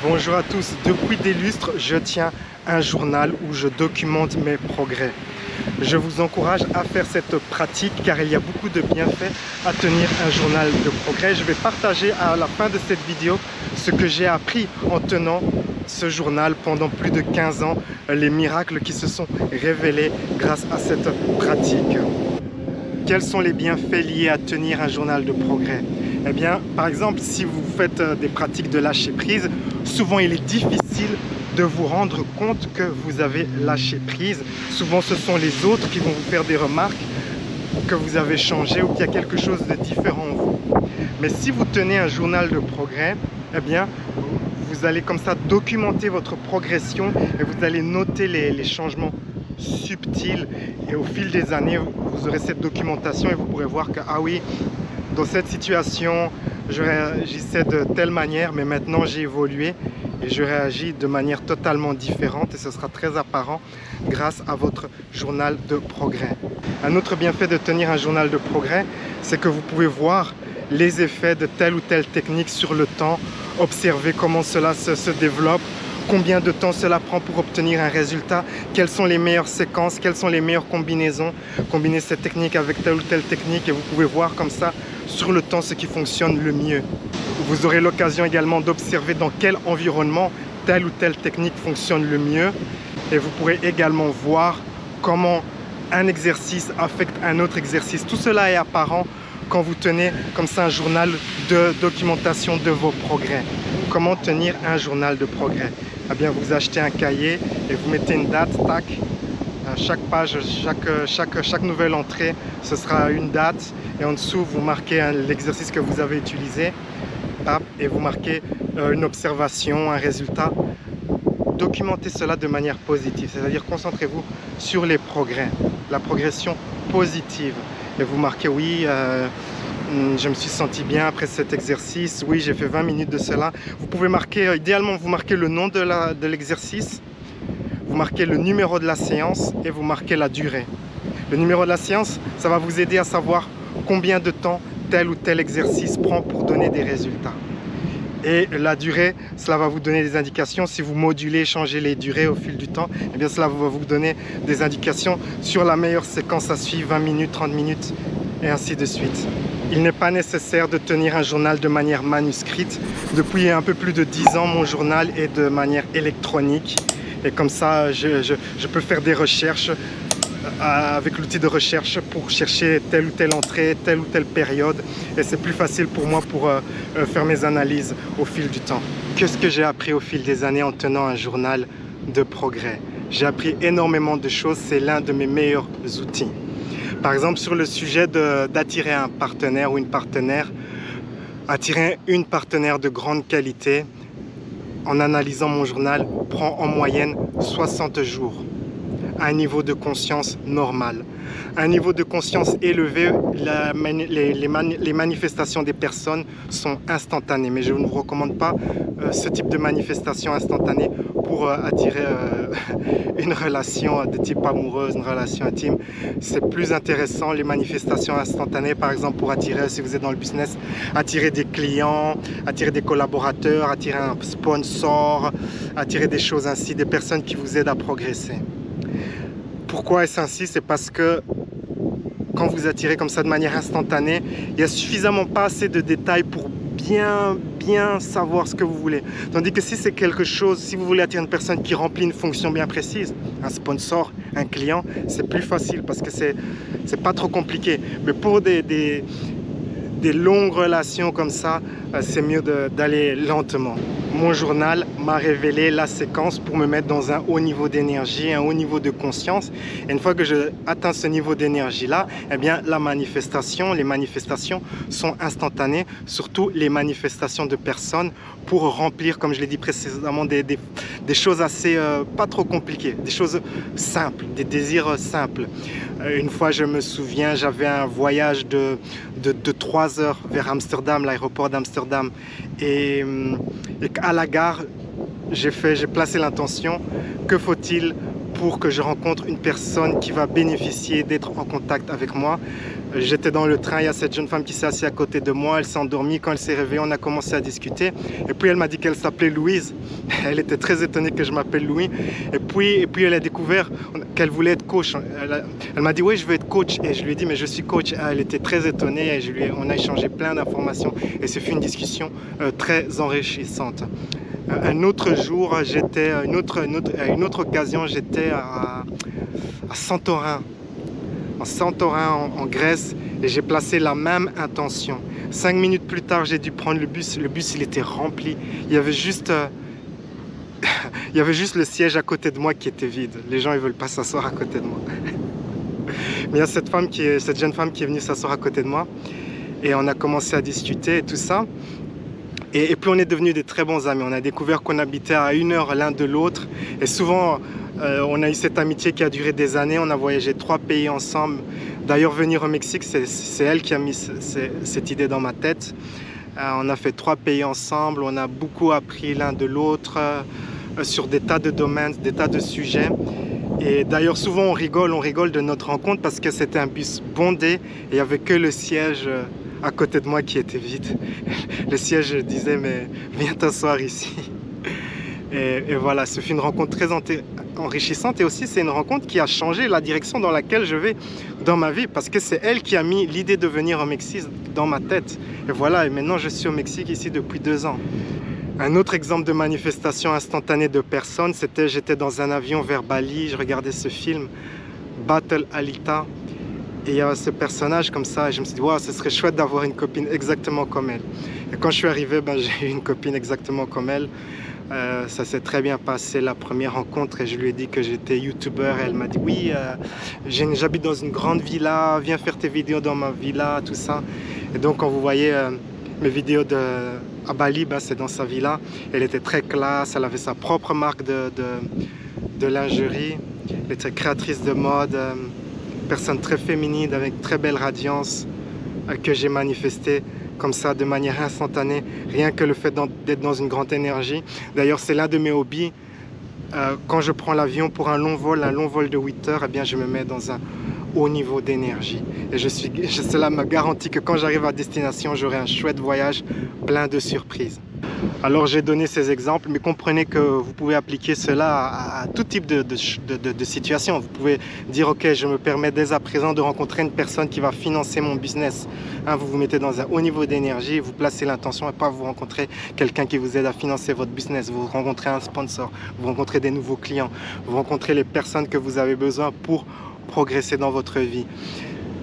Bonjour à tous, depuis des lustres, je tiens un journal où je documente mes progrès. Je vous encourage à faire cette pratique car il y a beaucoup de bienfaits à tenir un journal de progrès. Je vais partager à la fin de cette vidéo ce que j'ai appris en tenant ce journal pendant plus de 15 ans, les miracles qui se sont révélés grâce à cette pratique. Quels sont les bienfaits liés à tenir un journal de progrès? Eh bien, par exemple, si vous faites des pratiques de lâcher prise, souvent il est difficile de vous rendre compte que vous avez lâché prise. Souvent, ce sont les autres qui vont vous faire des remarques que vous avez changé ou qu'il y a quelque chose de différent en vous. Mais si vous tenez un journal de progrès, eh bien, vous allez comme ça documenter votre progression et vous allez noter les changements subtils. Et au fil des années, vous aurez cette documentation et vous pourrez voir que, ah oui, dans cette situation, je réagissais de telle manière, mais maintenant j'ai évolué et je réagis de manière totalement différente et ce sera très apparent grâce à votre journal de progrès. Un autre bienfait de tenir un journal de progrès, c'est que vous pouvez voir les effets de telle ou telle technique sur le temps, observer comment cela se développe, combien de temps cela prend pour obtenir un résultat, quelles sont les meilleures séquences, quelles sont les meilleures combinaisons, combiner cette technique avec telle ou telle technique et vous pouvez voir comme ça sur le temps ce qui fonctionne le mieux. Vous aurez l'occasion également d'observer dans quel environnement telle ou telle technique fonctionne le mieux et vous pourrez également voir comment un exercice affecte un autre exercice. Tout cela est apparent quand vous tenez comme ça un journal de documentation de vos progrès. Comment tenir un journal de progrès? Eh bien, vous achetez un cahier et vous mettez une date, tac. Chaque page, chaque nouvelle entrée, ce sera une date. Et en dessous, vous marquez l'exercice que vous avez utilisé. Et vous marquez une observation, un résultat. Documentez cela de manière positive. C'est-à-dire, concentrez-vous sur les progrès, la progression positive. Et vous marquez, oui, je me suis senti bien après cet exercice. Oui, j'ai fait 20 minutes de cela. Vous pouvez marquer, idéalement, vous marquez le nom de l'exercice. Vous marquez le numéro de la séance et vous marquez la durée. Le numéro de la séance, ça va vous aider à savoir combien de temps tel ou tel exercice prend pour donner des résultats. Et la durée, cela va vous donner des indications. Si vous modulez, changez les durées au fil du temps, eh bien cela va vous donner des indications sur la meilleure séquence à suivre, 20 minutes, 30 minutes et ainsi de suite. Il n'est pas nécessaire de tenir un journal de manière manuscrite. Depuis un peu plus de 10 ans, mon journal est de manière électronique. Et comme ça, je peux faire des recherches avec l'outil de recherche pour chercher telle ou telle entrée, telle ou telle période. Et c'est plus facile pour moi pour faire mes analyses au fil du temps. Qu'est-ce que j'ai appris au fil des années en tenant un journal de progrès? J'ai appris énormément de choses, c'est l'un de mes meilleurs outils. Par exemple, sur le sujet d'attirer un partenaire ou une partenaire, attirer une partenaire de grande qualité, en analysant mon journal, prend en moyenne 60 jours. À un niveau de conscience normal. À un niveau de conscience élevé, les manifestations des personnes sont instantanées. Mais je ne vous recommande pas ce type de manifestation instantanée pour attirer une relation de type amoureuse, une relation intime. C'est plus intéressant les manifestations instantanées, par exemple pour attirer, si vous êtes dans le business, attirer des clients, attirer des collaborateurs, attirer un sponsor, attirer des choses ainsi, des personnes qui vous aident à progresser. Pourquoi est-ce ainsi? C'est parce que quand vous attirez comme ça de manière instantanée, il n'y a suffisamment pas assez de détails pour bien savoir ce que vous voulez. Tandis que si c'est quelque chose, si vous voulez attirer une personne qui remplit une fonction bien précise, un sponsor, un client, c'est plus facile parce que c'est pas trop compliqué. Mais pour des longues relations comme ça, c'est mieux d'aller lentement. Mon journal m'a révélé la séquence pour me mettre dans un haut niveau d'énergie, un haut niveau de conscience. Et une fois que je atteins ce niveau d'énergie-là, eh bien, les manifestations sont instantanées, surtout les manifestations de personnes pour remplir, comme je l'ai dit précédemment, des choses assez pas trop compliquées, des choses simples, des désirs simples. Une fois, je me souviens, j'avais un voyage de 3 heures vers Amsterdam, l'aéroport d'Amsterdam. Et à la gare, j'ai placé l'intention, que faut-il pour que je rencontre une personne qui va bénéficier d'être en contact avec moi. J'étais dans le train, il y a cette jeune femme qui s'est assise à côté de moi, elle s'est endormie, quand elle s'est réveillée, on a commencé à discuter. Et puis elle m'a dit qu'elle s'appelait Louise. Elle était très étonnée que je m'appelle Louis. Et puis elle a découvert qu'elle voulait être coach. Elle m'a dit oui, je veux être coach. Et je lui ai dit mais je suis coach. Elle était très étonnée et on a échangé plein d'informations. Et ce fut une discussion très enrichissante. Un autre jour, à une autre occasion, j'étais à Santorin. En Santorin, en Grèce, et j'ai placé la même intention. 5 minutes plus tard, j'ai dû prendre le bus. Le bus, il était rempli. Il y avait juste le siège à côté de moi qui était vide. Les gens, ils veulent pas s'asseoir à côté de moi. Mais il y a cette jeune femme qui est venue s'asseoir à côté de moi. Et on a commencé à discuter et tout ça. Et puis on est devenus des très bons amis. On a découvert qu'on habitait à 1 heure l'un de l'autre. Et souvent, on a eu cette amitié qui a duré des années. On a voyagé 3 pays ensemble. D'ailleurs, venir au Mexique, c'est elle qui a mis cette idée dans ma tête. On a fait 3 pays ensemble. On a beaucoup appris l'un de l'autre sur des tas de domaines, des tas de sujets. Et d'ailleurs, souvent, on rigole de notre rencontre parce que c'était un bus bondé et il n'y avait que le siège à côté de moi qui était vide. Le siège disait, mais viens t'asseoir ici. Et voilà, ce fut une rencontre très enrichissante et aussi c'est une rencontre qui a changé la direction dans laquelle je vais dans ma vie parce que c'est elle qui a mis l'idée de venir au Mexique dans ma tête. Et voilà, et maintenant je suis au Mexique ici depuis 2 ans. Un autre exemple de manifestation instantanée de personnes, c'était j'étais dans un avion vers Bali, je regardais ce film, Battle Alita. Et il y a ce personnage comme ça, et je me suis dit, wow, ce serait chouette d'avoir une copine exactement comme elle. Et quand je suis arrivé, j'ai eu une copine exactement comme elle. Ça s'est très bien passé la première rencontre et je lui ai dit que j'étais youtubeur. Elle m'a dit, oui, j'habite dans une grande villa, viens faire tes vidéos dans ma villa, tout ça. Et donc quand vous voyez mes vidéos à Bali, c'est dans sa villa. Elle était très classe, elle avait sa propre marque de lingerie. Elle était créatrice de mode. Personne très féminine avec très belle radiance que j'ai manifesté comme ça de manière instantanée, rien que le fait d'être dans une grande énergie. D'ailleurs, c'est l'un de mes hobbies. Quand je prends l'avion pour un long vol de 8 heures, eh bien, je me mets dans un haut niveau d'énergie. Et cela me garantit que quand j'arrive à destination, j'aurai un chouette voyage plein de surprises. Alors j'ai donné ces exemples, mais comprenez que vous pouvez appliquer cela à tout type de situation. Vous pouvez dire, ok, je me permets dès à présent de rencontrer une personne qui va financer mon business. Vous vous mettez dans un haut niveau d'énergie, vous placez l'intention et pas vous rencontrer quelqu'un qui vous aide à financer votre business. Vous rencontrez un sponsor, vous rencontrez des nouveaux clients, vous rencontrez les personnes que vous avez besoin pour progresser dans votre vie.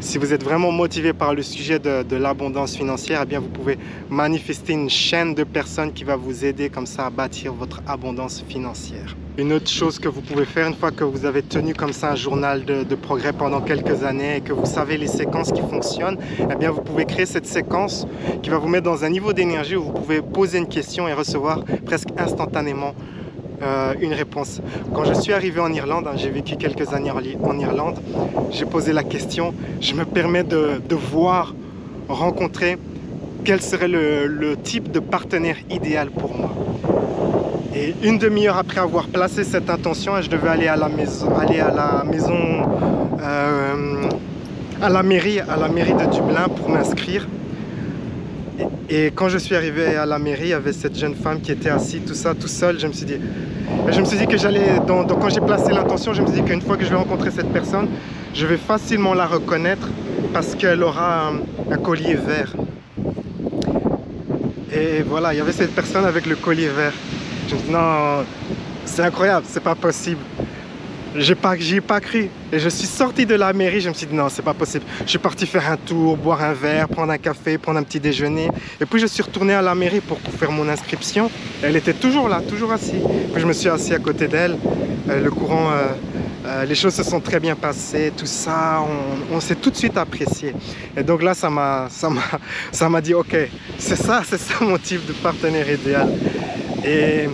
Si vous êtes vraiment motivé par le sujet de l'abondance financière, eh bien vous pouvez manifester une chaîne de personnes qui va vous aider comme ça à bâtir votre abondance financière. Une autre chose que vous pouvez faire une fois que vous avez tenu comme ça un journal de progrès pendant quelques années et que vous savez les séquences qui fonctionnent, eh bien vous pouvez créer cette séquence qui va vous mettre dans un niveau d'énergie où vous pouvez poser une question et recevoir presque instantanément une réponse. Quand je suis arrivé en Irlande, j'ai vécu quelques années en Irlande, j'ai posé la question, je me permets de rencontrer quel serait le type de partenaire idéal pour moi. Et une demi-heure après avoir placé cette intention, je devais aller à la mairie de Dublin pour m'inscrire. Et quand je suis arrivé à la mairie, il y avait cette jeune femme qui était assise, tout seul. Je me suis dit que j'allais, quand j'ai placé l'intention, je me suis dit qu'une fois que je vais rencontrer cette personne, je vais facilement la reconnaître parce qu'elle aura un collier vert. Et voilà, il y avait cette personne avec le collier vert. Je me suis dit, non, c'est incroyable, c'est pas possible. J'y ai pas cru. Et je suis sorti de la mairie, je me suis dit non, c'est pas possible. Je suis parti faire un tour, boire un verre, prendre un café, prendre un petit déjeuner. Et puis je suis retourné à la mairie pour faire mon inscription. Elle était toujours là, toujours assise. Puis je me suis assis à côté d'elle. Le courant, les choses se sont très bien passées, tout ça. On s'est tout de suite apprécié. Et donc là, ça m'a dit ok, c'est ça mon type de partenaire idéal. Et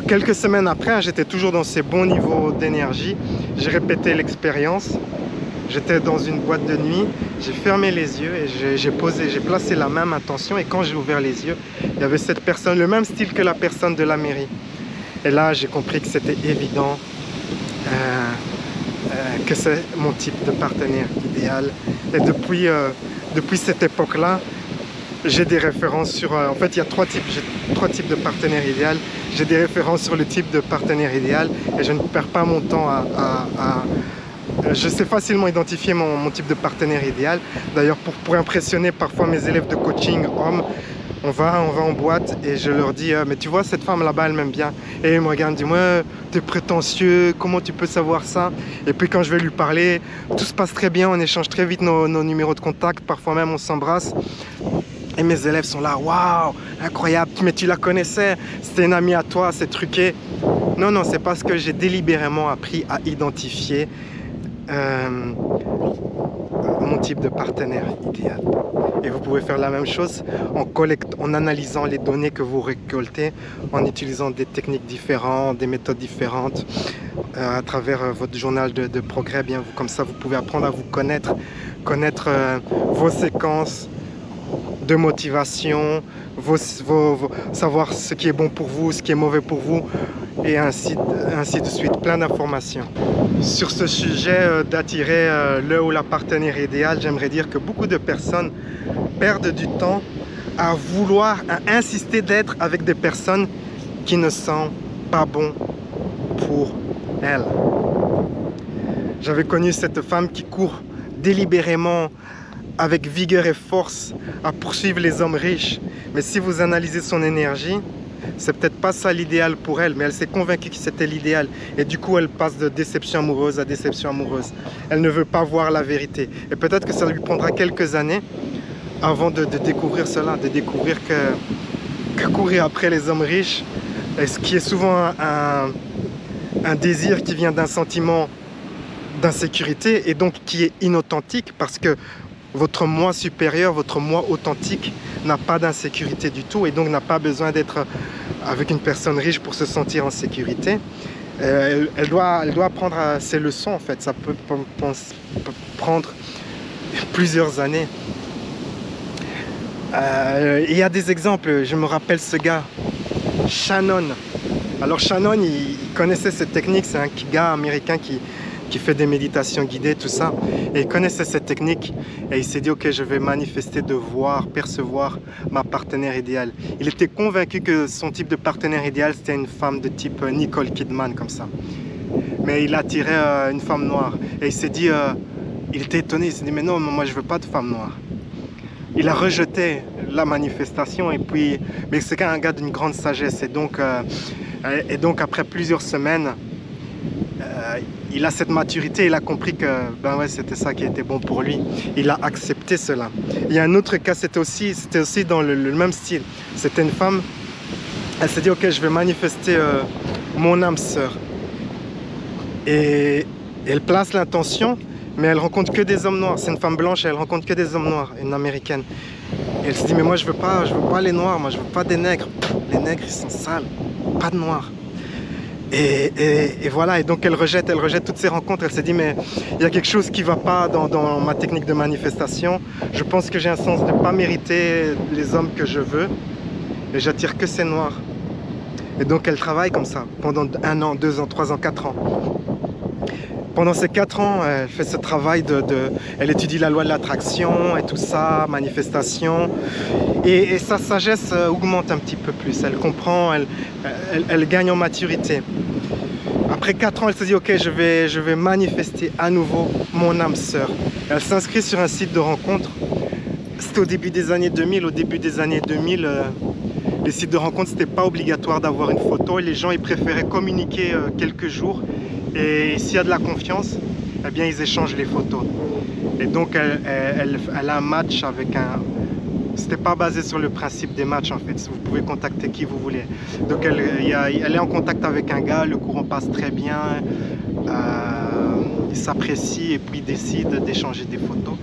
quelques semaines après, j'étais toujours dans ces bons niveaux d'énergie. J'ai répété l'expérience. J'étais dans une boîte de nuit, j'ai fermé les yeux et j'ai placé la même intention. Et quand j'ai ouvert les yeux, il y avait cette personne, le même style que la personne de la mairie. Et là, j'ai compris que c'était évident que c'est mon type de partenaire idéal. Et depuis cette époque-là, j'ai des références sur... en fait, il y a j'ai trois types de partenaires idéal. J'ai des références sur le type de partenaire idéal et je ne perds pas mon temps je sais facilement identifier mon type de partenaire idéal. D'ailleurs, pour impressionner parfois mes élèves de coaching hommes, on va en boîte et je leur dis mais tu vois cette femme là-bas elle m'aime bien, et ils me regardent, ils disent ouais t'es prétentieux, comment tu peux savoir ça? Et puis quand je vais lui parler, tout se passe très bien, on échange très vite nos numéros de contact, parfois même on s'embrasse. Et mes élèves sont là, waouh, incroyable, mais tu la connaissais, c'était une amie à toi, c'est truqué. Non, non, c'est parce que j'ai délibérément appris à identifier mon type de partenaire idéal. Et vous pouvez faire la même chose en analysant les données que vous récoltez, en utilisant des techniques différentes, des méthodes différentes, à travers votre journal de progrès. Bien, comme ça, vous pouvez apprendre à vous connaître vos séquences de motivation, savoir ce qui est bon pour vous, ce qui est mauvais pour vous, et ainsi de suite, plein d'informations. Sur ce sujet d'attirer le ou la partenaire idéal, j'aimerais dire que beaucoup de personnes perdent du temps à vouloir, à insister d'être avec des personnes qui ne sont pas bons pour elles. J'avais connu cette femme qui court délibérément avec vigueur et force à poursuivre les hommes riches. Mais si vous analysez son énergie, c'est peut-être pas ça l'idéal pour elle, mais elle s'est convaincue que c'était l'idéal. Et du coup, elle passe de déception amoureuse à déception amoureuse. Elle ne veut pas voir la vérité. Et peut-être que ça lui prendra quelques années avant de découvrir cela, de découvrir que courir après les hommes riches, ce qui est souvent un désir qui vient d'un sentiment d'insécurité et donc qui est inauthentique, parce que votre moi supérieur, votre moi authentique n'a pas d'insécurité du tout et donc n'a pas besoin d'être avec une personne riche pour se sentir en sécurité. Elle doit apprendre ses leçons en fait. Ça peut prendre plusieurs années. Il y a des exemples. Je me rappelle ce gars, Shannon. Alors Shannon, il connaissait cette technique. C'est un gars américain qui fait des méditations guidées, tout ça, et il connaissait cette technique et il s'est dit ok, je vais manifester de voir, percevoir ma partenaire idéale. Il était convaincu que son type de partenaire idéal c'était une femme de type Nicole Kidman, comme ça, mais il attirait une femme noire et il s'est dit, il était étonné, il s'est dit mais non, moi je veux pas de femme noire. Il a rejeté la manifestation et puis, mais c'est un gars d'une grande sagesse et donc après plusieurs semaines, il a cette maturité, il a compris que ben ouais, c'était ça qui était bon pour lui. Il a accepté cela. Il y a un autre cas, c'était aussi dans le même style. C'était une femme, elle s'est dit ok, je vais manifester mon âme sœur. Et elle place l'intention, mais elle rencontre que des hommes noirs. C'est une femme blanche et elle rencontre que des hommes noirs, une américaine. Et elle se dit mais moi je veux pas les noirs, moi je veux pas des nègres. Les nègres ils sont sales, pas de noirs. Et voilà, et donc elle rejette toutes ces rencontres. Elle s'est dit mais il y a quelque chose qui ne va pas dans ma technique de manifestation. Je pense que j'ai un sens de ne pas mériter les hommes que je veux et j'attire que ces noirs. Et donc elle travaille comme ça pendant 1 an, 2 ans, 3 ans, 4 ans. Pendant ces 4 ans, elle fait ce travail elle étudie la loi de l'attraction et tout ça, manifestation. Et sa sagesse augmente un petit peu plus. Elle comprend, elle gagne en maturité. Après 4 ans, elle se dit ok, je vais manifester à nouveau mon âme sœur. Elle s'inscrit sur un site de rencontre. C'était au début des années 2000. Au début des années 2000, les sites de rencontre, c'était pas obligatoire d'avoir une photo. Et les gens, ils préféraient communiquer quelques jours. Et s'il y a de la confiance, eh bien ils échangent les photos. Et donc elle a un match avec un... C'était pas basé sur le principe des matchs en fait, vous pouvez contacter qui vous voulez. Donc elle est en contact avec un gars, le courant passe très bien, ils s'apprécient et puis ils décident d'échanger des photos.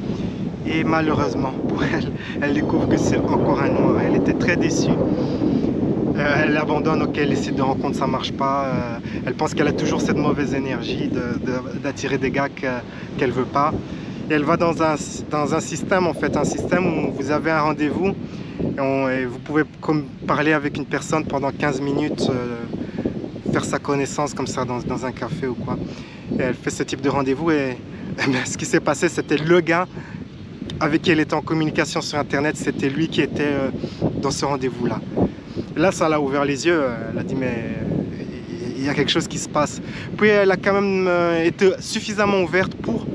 Et malheureusement pour elle, elle découvre que c'est encore un noir. Elle était très déçue. Elle abandonne, ok, les sites de rencontre ça marche pas, elle pense qu'elle a toujours cette mauvaise énergie d'attirer des gars qu'elle veut pas. Et elle va dans un système en fait, un système où vous avez un rendez-vous et vous pouvez parler avec une personne pendant 15 minutes, faire sa connaissance comme ça dans un café ou quoi. Et elle fait ce type de rendez-vous et ce qui s'est passé, c'était le gars avec qui elle était en communication sur internet, c'était lui qui était dans ce rendez-vous là. Là ça l'a ouvert les yeux, elle a dit mais il y a quelque chose qui se passe. Puis elle a quand même été suffisamment ouverte pour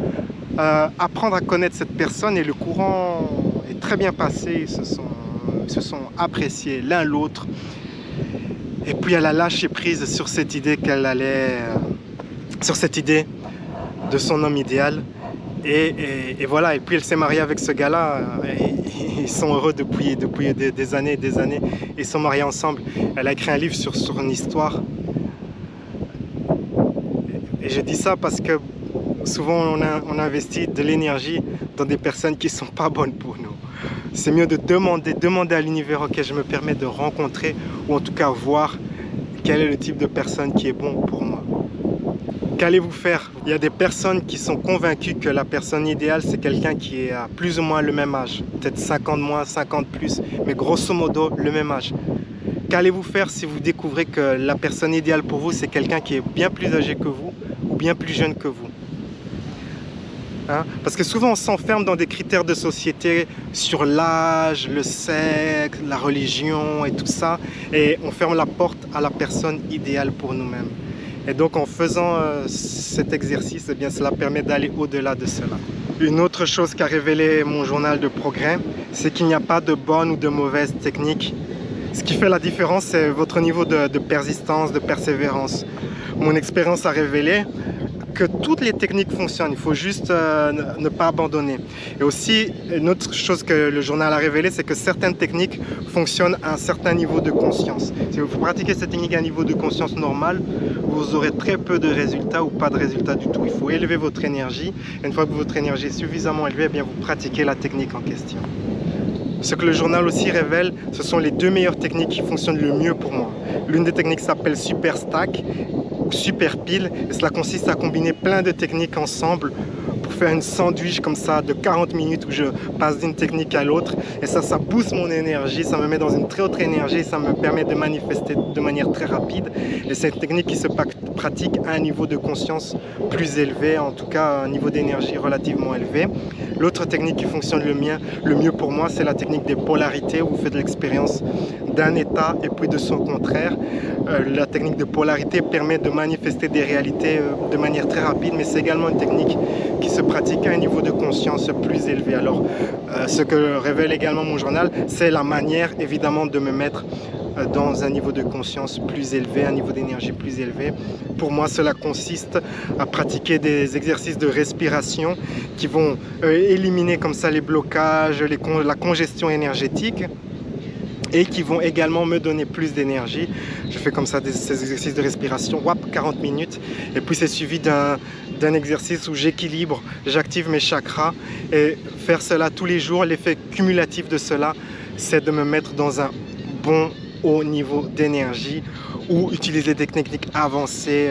apprendre à connaître cette personne et le courant est très bien passé, ils se sont appréciés l'un l'autre. Et puis elle a lâché prise sur cette idée qu'elle allait, sur cette idée de son homme idéal. Et voilà, et puis elle s'est mariée avec ce gars-là, ils sont heureux depuis des années et des années, ils sont mariés ensemble. Elle a écrit un livre sur son histoire. Et je dis ça parce que souvent on investit de l'énergie dans des personnes qui ne sont pas bonnes pour nous. C'est mieux de demander à l'univers, ok, je me permets de rencontrer, ou en tout cas voir quel est le type de personne qui est bon pour moi. Qu'allez-vous faire? Il y a des personnes qui sont convaincues que la personne idéale, c'est quelqu'un qui est à plus ou moins le même âge. Peut-être 50 moins, 50 plus, mais grosso modo le même âge. Qu'allez-vous faire si vous découvrez que la personne idéale pour vous, c'est quelqu'un qui est bien plus âgé que vous ou bien plus jeune que vous? Hein? Parce que souvent on s'enferme dans des critères de société sur l'âge, le sexe, la religion et tout ça, et on ferme la porte à la personne idéale pour nous-mêmes. Et donc en faisant cet exercice, eh bien, cela permet d'aller au-delà de cela. Une autre chose qu'a révélé mon journal de progrès, c'est qu'il n'y a pas de bonne ou de mauvaise technique. Ce qui fait la différence, c'est votre niveau de persistance, de persévérance. Mon expérience a révélé que toutes les techniques fonctionnent, il faut juste ne pas abandonner. Et aussi, une autre chose que le journal a révélé, c'est que certaines techniques fonctionnent à un certain niveau de conscience. Si vous pratiquez cette technique à un niveau de conscience normal, vous aurez très peu de résultats ou pas de résultats du tout. Il faut élever votre énergie. Et une fois que votre énergie est suffisamment élevée, eh bien, vous pratiquez la technique en question. Ce que le journal aussi révèle, ce sont les deux meilleures techniques qui fonctionnent le mieux pour moi. L'une des techniques s'appelle Super Stack ou Super Pile, et cela consiste à combiner plein de techniques ensemble pour faire une sandwich comme ça de 40 minutes où je passe d'une technique à l'autre, et ça booste mon énergie, ça me met dans une très haute énergie, ça me permet de manifester de manière très rapide, et c'est une technique qui se pratique à un niveau de conscience plus élevé, en tout cas un niveau d'énergie relativement élevé. L'autre technique qui fonctionne le mieux pour moi, c'est la technique des polarités, où vous faites l'expérience d'un état et puis de son contraire. La technique de polarité permet de manifester des réalités de manière très rapide, mais c'est également une technique qui se pratique à un niveau de conscience plus élevé. Alors, ce que révèle également mon journal, c'est la manière évidemment de me mettre dans un niveau de conscience plus élevé, un niveau d'énergie plus élevé. Pour moi, cela consiste à pratiquer des exercices de respiration qui vont éliminer comme ça les blocages, la congestion énergétique, et qui vont également me donner plus d'énergie. Je fais comme ça ces exercices de respiration, 40 minutes, et puis c'est suivi d'un exercice où j'équilibre, j'active mes chakras, et faire cela tous les jours, l'effet cumulatif de cela, c'est de me mettre dans un bon haut niveau d'énergie, ou utiliser des techniques avancées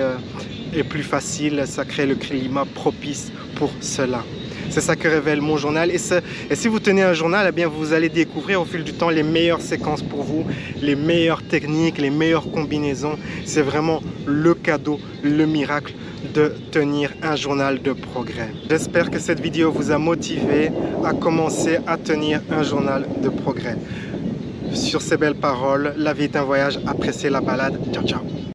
et plus faciles, ça crée le climat propice pour cela. C'est ça que révèle mon journal. Et si vous tenez un journal, eh bien, vous allez découvrir au fil du temps les meilleures séquences pour vous, les meilleures techniques, les meilleures combinaisons. C'est vraiment le cadeau, le miracle de tenir un journal de progrès. J'espère que cette vidéo vous a motivé à commencer à tenir un journal de progrès. Sur ces belles paroles, la vie est un voyage, appréciez la balade. Ciao, ciao.